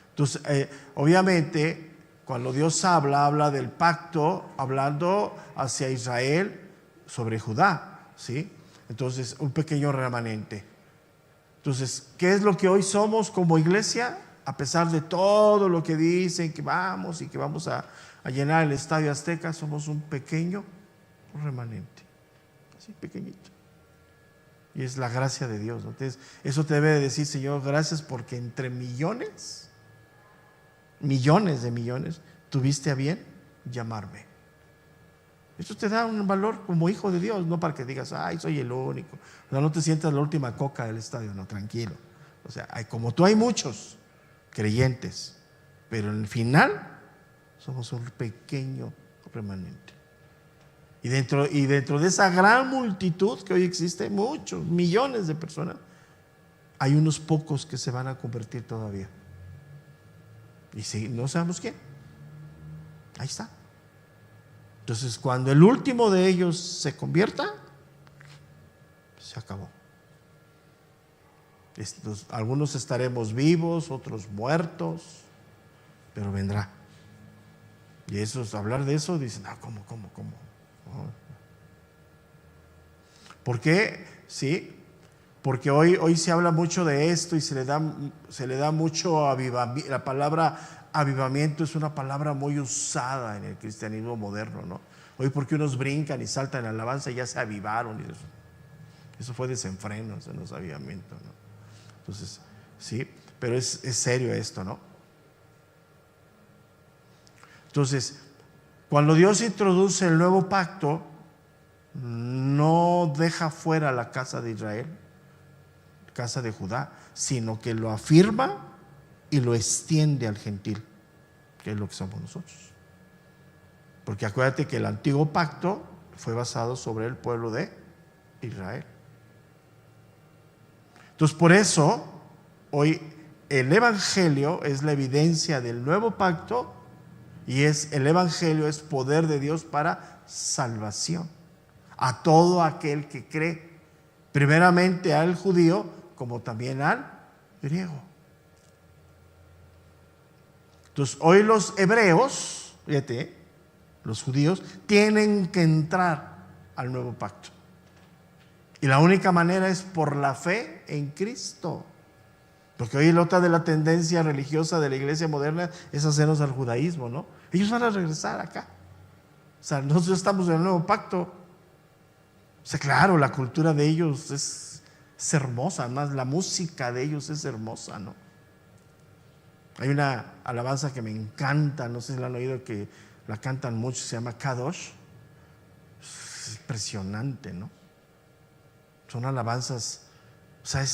Entonces, obviamente, cuando Dios habla del pacto, hablando hacia Israel sobre Judá, ¿sí? Entonces, un pequeño remanente. Entonces, ¿qué es lo que hoy somos como iglesia? A pesar de todo lo que dicen que vamos y que vamos a llenar el Estadio Azteca, somos un pequeño remanente, así pequeñito. Y es la gracia de Dios, ¿no? Entonces, eso te debe decir: Señor, gracias porque entre millones de millones, tuviste a bien llamarme. Eso te da un valor como hijo de Dios, no para que digas: ay, soy el único. O sea, no te sientas la última coca del estadio, no, tranquilo. O sea, como tú hay muchos creyentes, pero en el final somos un pequeño remanente. Y dentro de esa gran multitud que hoy existe, muchos, millones de personas, hay unos pocos que se van a convertir todavía. Y si no sabemos quién, ahí está. Entonces, cuando el último de ellos se convierta, se acabó. Algunos estaremos vivos, otros muertos, pero vendrá. Y eso, hablar de eso, dicen: ¿cómo? ¿Por qué? Sí, porque hoy se habla mucho de esto y se le da mucho avivamiento. La palabra avivamiento es una palabra muy usada en el cristianismo moderno, ¿no? Hoy porque unos brincan y saltan en alabanza y ya se avivaron. Eso fue desenfreno, eso no es avivamiento, ¿no? Entonces, sí, pero es serio esto, ¿no? Entonces, cuando Dios introduce el nuevo pacto, no deja fuera la casa de Israel, casa de Judá, sino que lo afirma y lo extiende al gentil, que es lo que somos nosotros. Porque acuérdate que el antiguo pacto fue basado sobre el pueblo de Israel. Entonces, por eso, hoy el Evangelio es la evidencia del nuevo pacto, y el Evangelio es poder de Dios para salvación a todo aquel que cree, primeramente al judío como también al griego. Entonces, hoy los hebreos, fíjate, los judíos tienen que entrar al nuevo pacto. Y la única manera es por la fe en Cristo. Porque hoy la otra de la tendencia religiosa de la iglesia moderna es hacernos al judaísmo, ¿no? Ellos van a regresar acá. O sea, nosotros estamos en el nuevo pacto. O sea, claro, la cultura de ellos es hermosa, además la música de ellos es hermosa, ¿no? Hay una alabanza que me encanta, no sé si la han oído, que la cantan mucho, se llama Kadosh. Es impresionante, ¿no? Son alabanzas, o sea,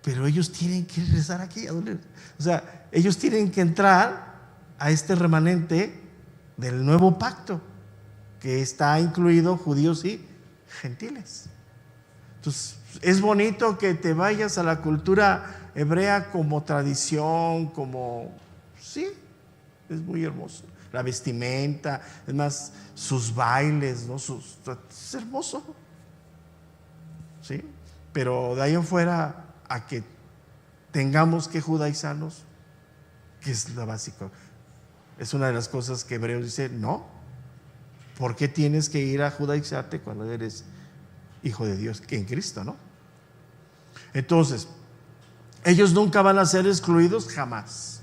pero ellos tienen que rezar aquí. O sea, ellos tienen que entrar a este remanente del nuevo pacto, que está incluido judíos y gentiles. Entonces, es bonito que te vayas a la cultura hebrea como tradición, como, sí, es muy hermoso. La vestimenta, es más, sus bailes, ¿no? Es hermoso, ¿sí? Pero de ahí en fuera, a que tengamos que judaizarnos, que es lo básico. Es una de las cosas que Hebreos dice, no. ¿Por qué tienes que ir a judaizarte cuando eres hijo de Dios, que en Cristo, ¿no? Entonces, ellos nunca van a ser excluidos, jamás.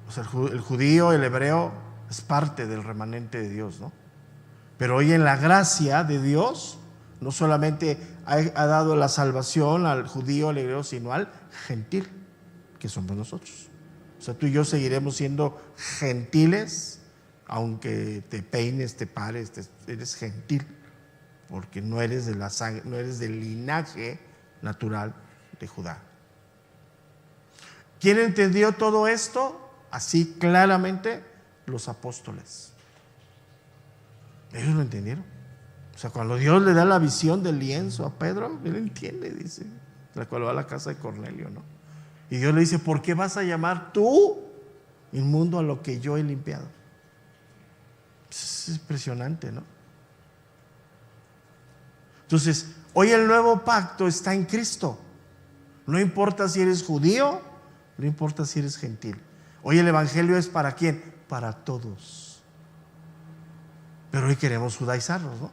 O sea, el judío, el hebreo, es parte del remanente de Dios, ¿no? Pero hoy en la gracia de Dios, no solamente ha dado la salvación al judío, al hebreo, sino al gentil, que somos nosotros. O sea, tú y yo seguiremos siendo gentiles, aunque te peines, te pares, eres gentil, porque no eres de la sangre, no eres del linaje natural de Judá. ¿Quién entendió todo esto? Así claramente, los apóstoles. Ellos lo entendieron. O sea, cuando Dios le da la visión del lienzo a Pedro, él entiende, dice, la cual va a la casa de Cornelio, ¿no? Y Dios le dice, ¿por qué vas a llamar tú inmundo a lo que yo he limpiado? Es impresionante, ¿no? Entonces, hoy el nuevo pacto está en Cristo. No importa si eres judío, no importa si eres gentil. Hoy el evangelio es ¿para quién? Para todos. Pero hoy queremos judaizarnos, ¿no?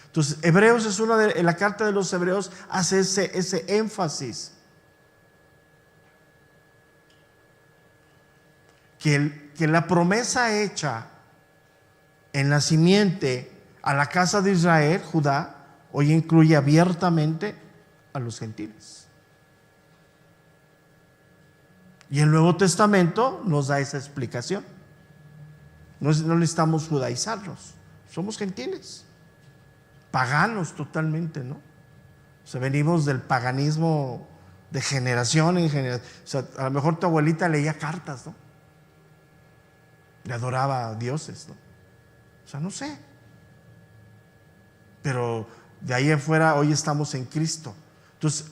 Entonces, Hebreos es en la carta de los Hebreos hace ese énfasis. Que la promesa hecha en la simiente a la casa de Israel, Judá, hoy incluye abiertamente a los gentiles. Y el Nuevo Testamento nos da esa explicación. No necesitamos judaizarnos, somos gentiles, paganos totalmente, ¿no? O sea, venimos del paganismo de generación en generación. O sea, a lo mejor tu abuelita leía cartas, ¿no? Le adoraba a dioses, ¿no? O sea, no sé. Pero de ahí en fuera hoy estamos en Cristo. Entonces,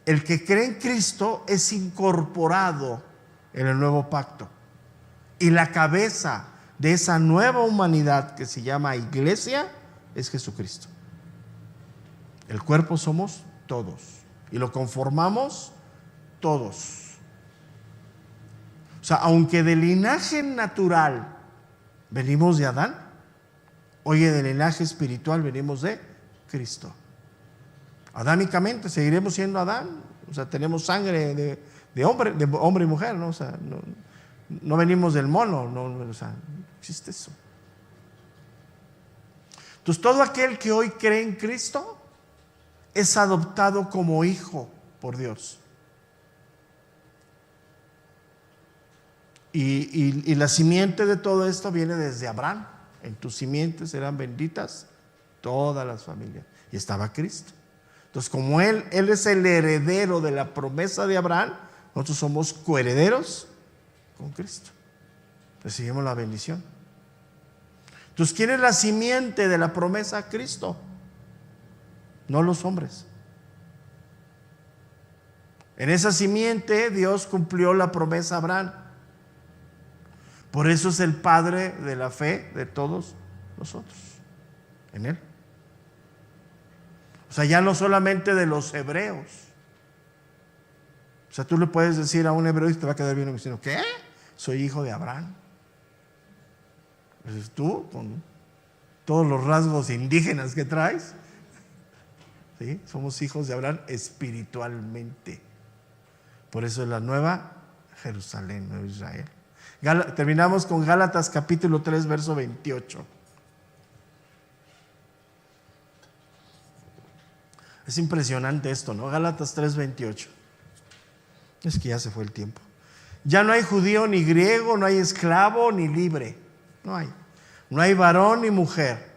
el que cree en Cristo es incorporado en el nuevo pacto. Y la cabeza de esa nueva humanidad que se llama iglesia es Jesucristo. El cuerpo somos todos y lo conformamos todos. O sea, aunque del linaje natural venimos de Adán, hoy del linaje espiritual venimos de Cristo. Adámicamente seguiremos siendo Adán, o sea, tenemos sangre de hombre y mujer, ¿no? O sea, no venimos del mono, no, o sea, no existe eso. Entonces, todo aquel que hoy cree en Cristo es adoptado como hijo por Dios. Y la simiente de todo esto viene desde Abraham. En tu simiente serán benditas todas las familias. Y estaba Cristo. Entonces, como Él es el heredero de la promesa de Abraham, nosotros somos coherederos con Cristo. Recibimos la bendición. Entonces, ¿quién es la simiente de la promesa? Cristo, no los hombres. En esa simiente Dios cumplió la promesa a Abraham. Por eso es el padre de la fe de todos nosotros, en Él. O sea, ya no solamente de los hebreos. O sea, tú le puedes decir a un hebreo y te va a quedar bien diciendo, ¿qué? Soy hijo de Abraham. Pues tú, con todos los rasgos indígenas que traes, ¿sí? Somos hijos de Abraham espiritualmente. Por eso es la nueva Jerusalén, Nueva Israel. Terminamos con Gálatas capítulo 3, verso 28. Es impresionante esto, ¿no? Gálatas 3, 28. Es que ya se fue el tiempo. Ya no hay judío ni griego, no hay esclavo ni libre. No hay. No hay varón ni mujer,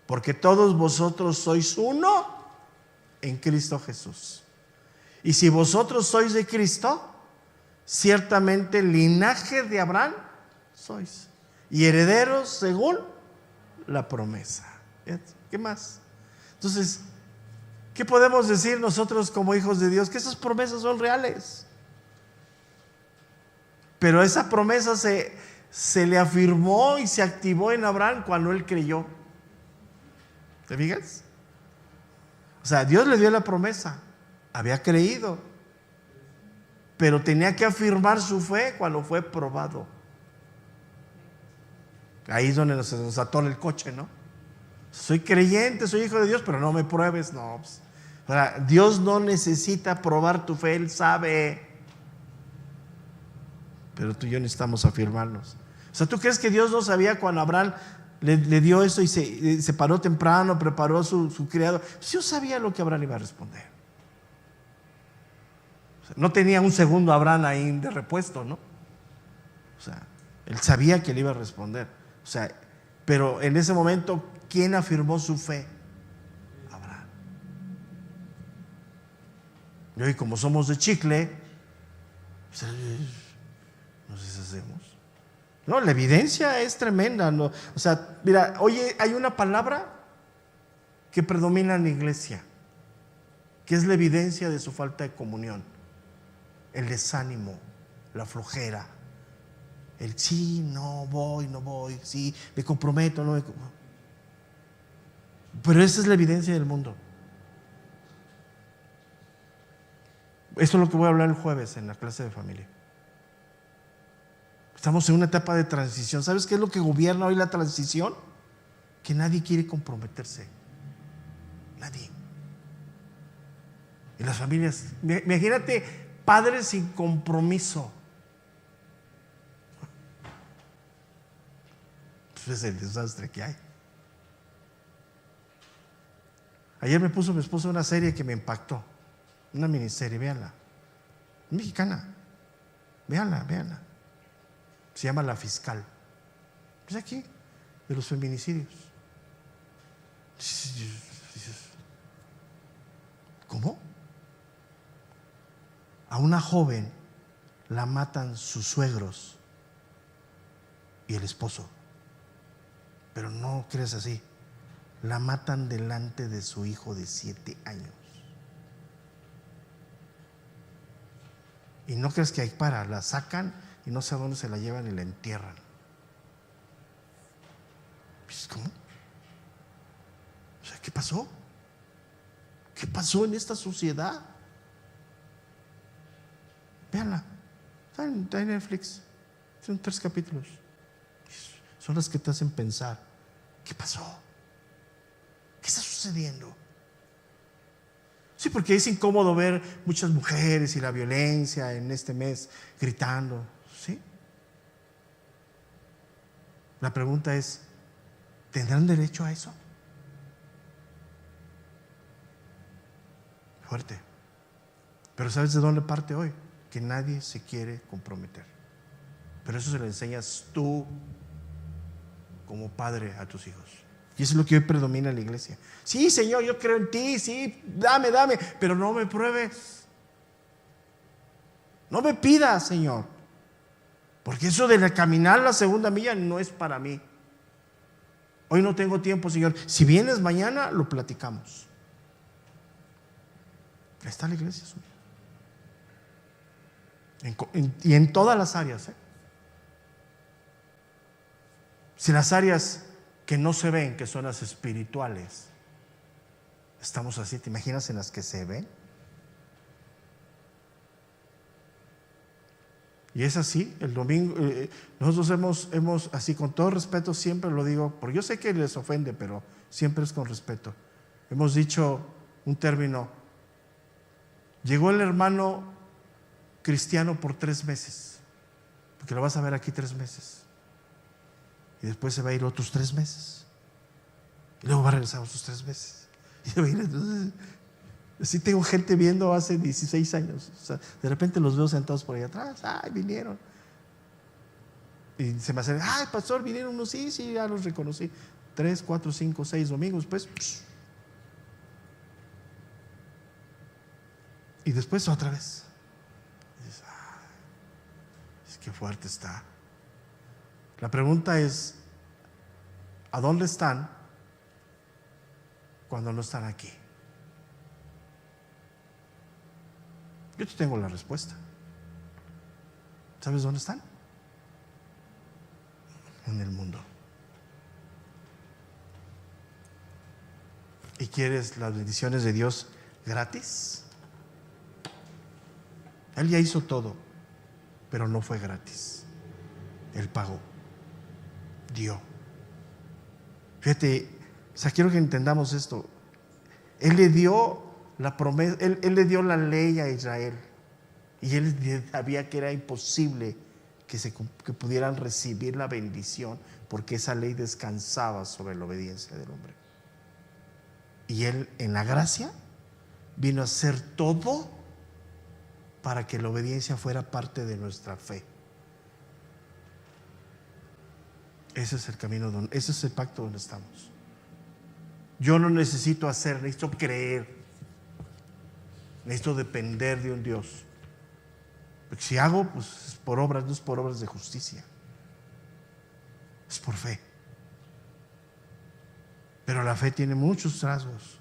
porque todos vosotros sois uno en Cristo Jesús. Y si vosotros sois de Cristo, ciertamente linaje de Abraham sois, y herederos según la promesa. ¿Qué más? Entonces, ¿qué podemos decir nosotros como hijos de Dios? Que esas promesas son reales. Pero esa promesa se le afirmó y se activó en Abraham cuando él creyó. ¿Te fijas? O sea, Dios le dio la promesa, había creído, pero tenía que afirmar su fe cuando fue probado. Ahí es donde nos atora el coche, ¿no? Soy creyente, soy hijo de Dios, pero no me pruebes. No, pues, o sea, Dios no necesita probar tu fe, Él sabe. Pero tú y yo necesitamos afirmarnos. O sea, ¿tú crees que Dios no sabía cuando Abraham le dio eso y se paró temprano, preparó su criado? Pues Dios sabía lo que Abraham iba a responder. O sea, no tenía un segundo Abraham ahí de repuesto, ¿no? O sea, él sabía que le iba a responder. O sea, pero en ese momento, ¿quién afirmó su fe? Abraham. Y hoy, como somos de chicle, pues, nos deshacemos. No, la evidencia es tremenda, ¿no? O sea, mira, oye, hay una palabra que predomina en la iglesia, que es la evidencia de su falta de comunión: el desánimo, la flojera, el sí, no voy, sí, me comprometo, no me comprometo. Pero esa es la evidencia del mundo. Esto es lo que voy a hablar el jueves en la clase de familia. Estamos en una etapa de transición. ¿Sabes qué es lo que gobierna hoy la transición? Que nadie quiere comprometerse. Nadie. Y las familias, imagínate, padres sin compromiso. Pues es el desastre que hay. Ayer me puso mi esposa una serie que me impactó. Una miniserie, véanla. Mexicana. Véanla. Se llama La Fiscal. Es aquí, de los feminicidios. ¿Cómo? A una joven la matan sus suegros y el esposo. Pero no crees así. La matan delante de su hijo de 7 años. Y no crees que ahí para, la sacan y no sé a dónde se la llevan y la entierran. ¿Cómo? O sea, ¿qué pasó? ¿Qué pasó en esta sociedad? Véanla. Está en Netflix. Son 3 capítulos. Son las que te hacen pensar. ¿Qué pasó? ¿Qué está sucediendo? Sí, porque es incómodo ver muchas mujeres y la violencia en este mes gritando. ¿Sí? La pregunta es, ¿tendrán derecho a eso? Fuerte. Pero ¿sabes de dónde parte hoy? Que nadie se quiere comprometer. Pero eso se lo enseñas tú como padre a tus hijos. Y eso es lo que hoy predomina en la iglesia. Sí, Señor, yo creo en ti, sí, dame, pero no me pruebes. No me pidas, Señor. Porque eso de caminar la segunda milla no es para mí. Hoy no tengo tiempo, Señor. Si vienes mañana, lo platicamos. Ahí está la iglesia. Y en todas las áreas. Si las áreas que no se ven, que son las espirituales, estamos así, ¿te imaginas en las que se ven? Y es así, el domingo, nosotros hemos, así con todo respeto, siempre lo digo, porque yo sé que les ofende, pero siempre es con respeto. Hemos dicho un término: llegó el hermano cristiano por 3 meses, porque lo vas a ver aquí 3 meses. Y después se va a ir otros 3 meses. Y luego va a regresar otros 3 meses. Y se va a ir entonces. Sí tengo gente viendo hace 16 años. O sea, de repente los veo sentados por ahí atrás. ¡Ay, vinieron! Y se me hace, ¡ay, pastor, vinieron unos! Sí, ya los reconocí. 3, 4, 5, 6 domingos, pues. Y después otra vez. Y dices, ¡ay, es que fuerte está! La pregunta es, ¿a dónde están cuando no están aquí? Yo te tengo la respuesta. ¿Sabes dónde están? En el mundo. ¿Y quieres las bendiciones de Dios gratis? Él ya hizo todo, pero no fue gratis. Él pagó, dio. Fíjate, o sea, quiero que entendamos esto. Él le dio la promesa, él le dio la ley a Israel, y él sabía que era imposible que pudieran recibir la bendición, porque esa ley descansaba sobre la obediencia del hombre. Y él, en la gracia, vino a hacer todo para que la obediencia fuera parte de nuestra fe. Ese es el camino, ese es el pacto donde estamos. Yo no necesito hacer, necesito creer, necesito depender de un Dios. Porque si hago, pues es por obras, no es por obras de justicia, es por fe. Pero la fe tiene muchos rasgos,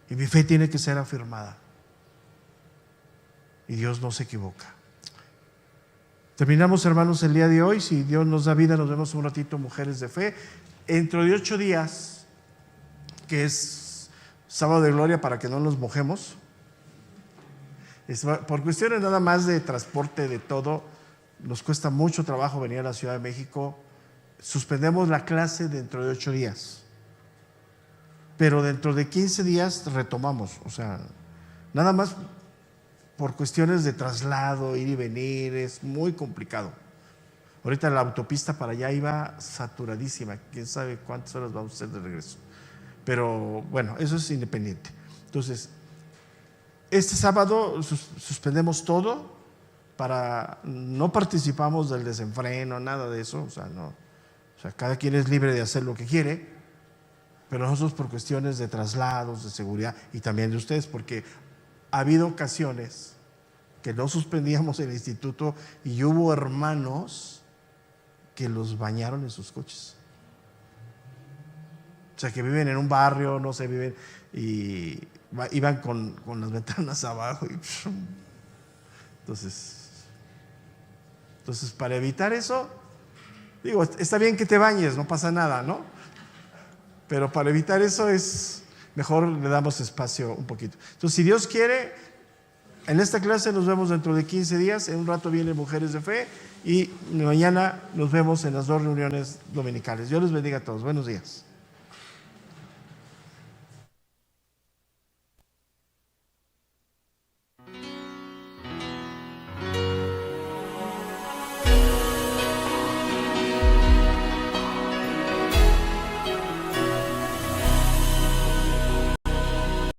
y mi fe tiene que ser afirmada, y Dios no se equivoca. Terminamos, hermanos, el día de hoy. Si Dios nos da vida, nos vemos un ratito, Mujeres de Fe. Dentro de 8 días, que es sábado de gloria, para que no nos mojemos, por cuestiones nada más de transporte, de todo, nos cuesta mucho trabajo venir a la Ciudad de México. Suspendemos la clase dentro de 8 días, pero dentro de 15 días retomamos. O sea, nada más por cuestiones de traslado, ir y venir, es muy complicado. Ahorita la autopista para allá iba saturadísima, quién sabe cuántas horas vamos a hacer de regreso. Pero bueno, eso es independiente. Entonces, este sábado suspendemos todo, no participamos del desenfreno, nada de eso. O sea, cada quien es libre de hacer lo que quiere, pero nosotros, por cuestiones de traslados, de seguridad, y también de ustedes, porque ha habido ocasiones que no suspendíamos el instituto y hubo hermanos que los bañaron en sus coches. O sea, que viven en un barrio, no sé, viven y iban con las ventanas abajo. Entonces, para evitar eso, digo, está bien que te bañes, no pasa nada, ¿no? Pero para evitar eso es mejor le damos espacio un poquito. Entonces, si Dios quiere, en esta clase nos vemos dentro de 15 días. En un rato vienen Mujeres de Fe, y mañana nos vemos en las 2 reuniones dominicales. Dios les bendiga a todos. Buenos días.